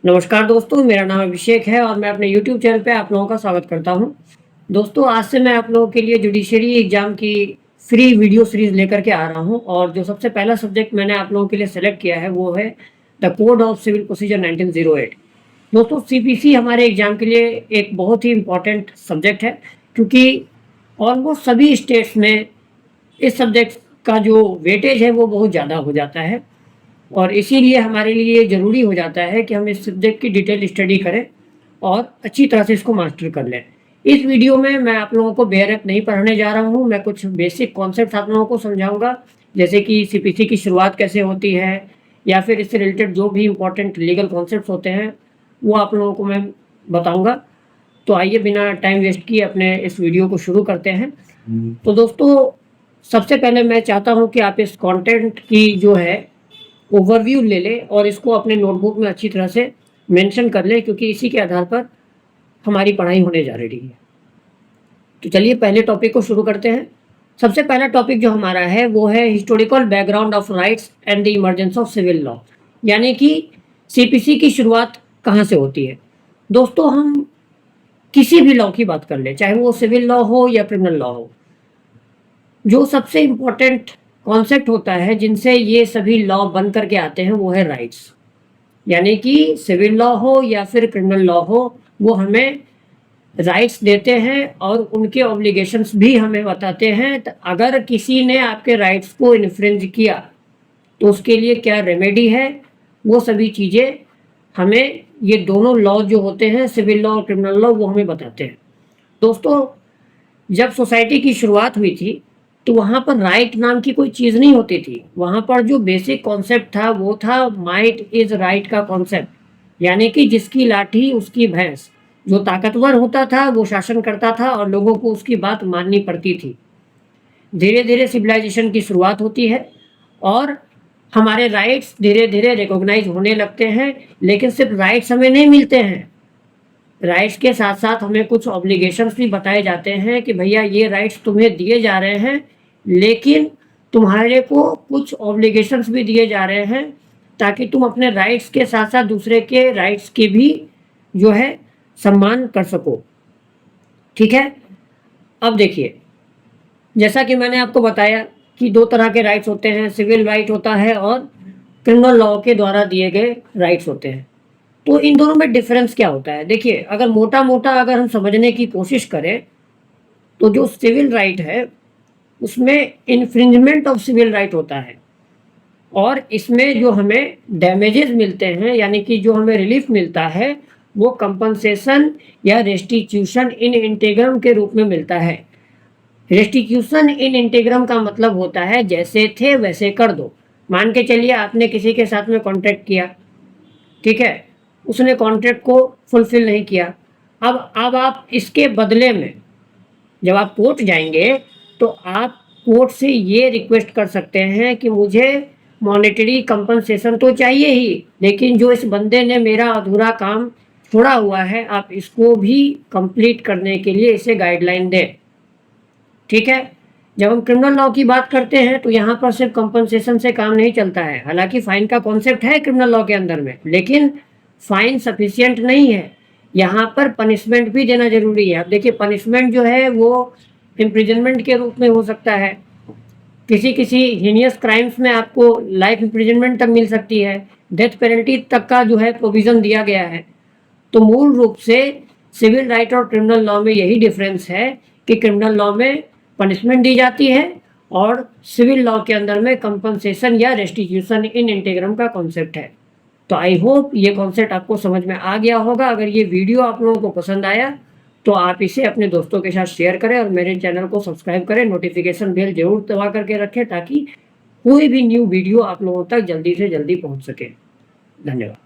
नमस्कार दोस्तों, मेरा नाम अभिषेक है और मैं अपने YouTube चैनल पे आप लोगों का स्वागत करता हूँ। दोस्तों, आज से मैं आप लोगों के लिए जुडिशरी एग्ज़ाम की फ्री वीडियो सीरीज़ लेकर के आ रहा हूँ और जो सबसे पहला सब्जेक्ट मैंने आप लोगों के लिए सेलेक्ट किया है वो है the code of civil procedure 1908। दोस्तों, सीपीसी हमारे एग्ज़ाम के लिए एक बहुत ही इम्पोर्टेंट सब्जेक्ट है, क्योंकि ऑलमोस्ट सभी स्टेट्स में इस सब्जेक्ट का जो वेटेज है वो बहुत ज़्यादा हो जाता है और इसीलिए हमारे लिए ज़रूरी हो जाता है कि हम इस सब्जेक्ट की डिटेल स्टडी करें और अच्छी तरह से इसको मास्टर कर लें। इस वीडियो में मैं आप लोगों को बेयरअप नहीं पढ़ाने जा रहा हूँ, मैं कुछ बेसिक कॉन्सेप्ट्स आप लोगों को समझाऊँगा, जैसे कि सीपीसी की शुरुआत कैसे होती है या फिर इससे रिलेटेड जो भी इम्पोर्टेंट लीगल कॉन्सेप्ट्स होते हैं, वो आप लोगों को मैं बताऊँगा। तो आइए बिना टाइम वेस्ट किए अपने इस वीडियो को शुरू करते हैं। तो दोस्तों, सबसे पहले मैं चाहता हूँ कि आप इस कंटेंट की जो है ओवरव्यू ले लें और इसको अपने नोटबुक में अच्छी तरह से मेंशन कर लें, क्योंकि इसी के आधार पर हमारी पढ़ाई होने जा रही है। तो चलिए पहले टॉपिक को शुरू करते हैं। सबसे पहला टॉपिक जो हमारा है वो है historical background of rights and the emergence of civil law, यानी कि सीपीसी की शुरुआत कहाँ से होती है। दोस्तों, हम किसी भी लॉ की बात कर लें, चाहे वो सिविल लॉ हो या क्रिमिनल लॉ हो, जो सबसे इम्पोर्टेंट कॉन्सेप्ट होता है जिनसे ये सभी लॉ बन करके आते हैं वो है राइट्स। यानी कि सिविल लॉ हो या फिर क्रिमिनल लॉ हो, वो हमें राइट्स देते हैं और उनके ऑब्लिगेशंस भी हमें बताते हैं। तो अगर किसी ने आपके राइट्स को इन्फ्रिंज किया तो उसके लिए क्या रेमेडी है, वो सभी चीज़ें हमें ये दोनों लॉ जो होते हैं, सिविल लॉ और क्रिमिनल लॉ, वो हमें बताते हैं। दोस्तों, जब सोसाइटी की शुरुआत हुई थी तो वहाँ पर राइट नाम की कोई चीज़ नहीं होती थी। वहाँ पर जो बेसिक कॉन्सेप्ट था वो था माइट इज़ राइट का कॉन्सेप्ट, यानी कि जिसकी लाठी उसकी भैंस। जो ताकतवर होता था वो शासन करता था और लोगों को उसकी बात माननी पड़ती थी। धीरे धीरे सिविलाइजेशन की शुरुआत होती है और हमारे राइट्स धीरे धीरे रिकॉग्नाइज होने लगते हैं, लेकिन सिर्फ राइट्स हमें नहीं मिलते हैं। राइट्स के साथ साथ हमें कुछ ऑब्लिगेशंस भी बताए जाते हैं कि भैया ये राइट्स तुम्हें दिए जा रहे हैं, लेकिन तुम्हारे को कुछ ऑब्लिगेशंस भी दिए जा रहे हैं ताकि तुम अपने राइट्स के साथ साथ दूसरे के राइट्स की भी जो है सम्मान कर सको। ठीक है, अब देखिए, जैसा कि मैंने आपको बताया कि दो तरह के राइट्स होते हैं, सिविल राइट होता है और क्रिमिनल लॉ के द्वारा दिए गए राइट्स होते हैं। तो इन दोनों में डिफरेंस क्या होता है? देखिए, अगर मोटा मोटा अगर हम समझने की कोशिश करें तो जो सिविल राइट है उसमें इन्फ्रिंजमेंट ऑफ सिविल राइट होता है और इसमें जो हमें डैमेजेस मिलते हैं, यानी कि जो हमें रिलीफ मिलता है, वो कंपनसेशन या रेस्टिट्यूशन इन इंटीग्रम के रूप में मिलता है। रेस्टिट्यूशन इन इंटीग्रम का मतलब होता है जैसे थे वैसे कर दो। मान के चलिए आपने किसी के साथ में कॉन्ट्रैक्ट किया, ठीक है, उसने कॉन्ट्रैक्ट को फुलफिल नहीं किया। अब आप इसके बदले में जब आप कोर्ट जाएंगे तो आप कोर्ट से ये रिक्वेस्ट कर सकते हैं कि मुझे मॉनेटरी कंपनसेशन तो चाहिए ही, लेकिन जो इस बंदे ने मेरा अधूरा काम छोड़ा हुआ है आप इसको भी कंप्लीट करने के लिए इसे गाइडलाइन दें। ठीक है, जब हम क्रिमिनल लॉ की बात करते हैं तो यहाँ पर सिर्फ कंपनसेशन से काम नहीं चलता है। हालांकि फाइन का कॉन्सेप्ट है क्रिमिनल लॉ के अंदर में, लेकिन फाइन सफिशिएंट नहीं है। यहाँ पर पनिशमेंट भी देना जरूरी है। अब देखिए, पनिशमेंट जो है वो इम्प्रिजनमेंट के रूप में हो सकता है। किसी किसी हीनियस क्राइम्स में आपको लाइफ इम्प्रिजनमेंट तक मिल सकती है, डेथ पेनल्टी तक का जो है प्रोविज़न दिया गया है। तो मूल रूप से सिविल राइट और क्रिमिनल लॉ में यही डिफरेंस है कि क्रिमिनल लॉ में पनिशमेंट दी जाती है और सिविल लॉ के अंदर में कंपनसेशन या रेस्टिट्यूशन इन इंटीग्रम का कॉन्सेप्ट है। तो आई होप ये कॉन्सेप्ट आपको समझ में आ गया होगा। अगर ये वीडियो आप लोगों को पसंद आया तो आप इसे अपने दोस्तों के साथ शेयर करें और मेरे चैनल को सब्सक्राइब करें, नोटिफिकेशन बेल जरूर दबा करके रखें ताकि कोई भी न्यू वीडियो आप लोगों तक जल्दी से जल्दी पहुंच सके। धन्यवाद।